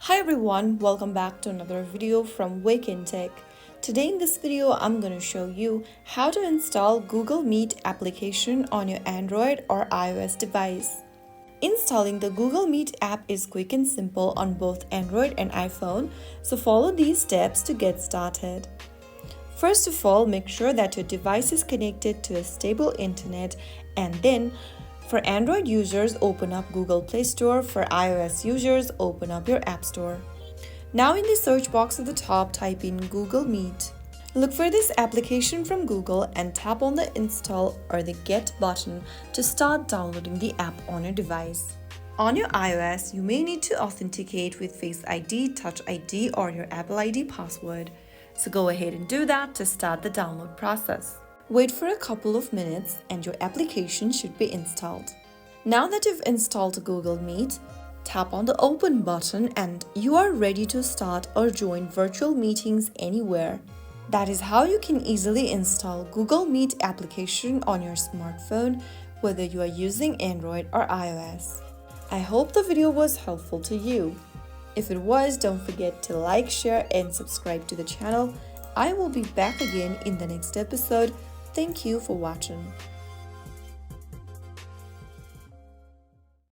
Hi everyone, welcome back to another video from Wake&Tech. Today in this video, I'm going to show you how to install Google Meet application on your Android or iOS device. Installing the Google Meet app is quick and simple on both Android and iPhone, so follow these steps to get started. First of all, make sure that your device is connected to a stable internet, and then for Android users, open up Google Play Store. For iOS users, open up your App Store. Now in the search box at the top, type in Google Meet. Look for this application from Google and tap on the Install or the Get button to start downloading the app on your device. On your iOS, you may need to authenticate with Face ID, Touch ID, or your Apple ID password. So go ahead and do that to start the download process. Wait for a couple of minutes and your application should be installed. Now that you've installed Google Meet, tap on the Open button and you are ready to start or join virtual meetings anywhere. That is how you can easily install Google Meet application on your smartphone, whether you are using Android or iOS. I hope the video was helpful to you. If it was, don't forget to like, share, and subscribe to the channel. I will be back again in the next episode. Thank you for watching.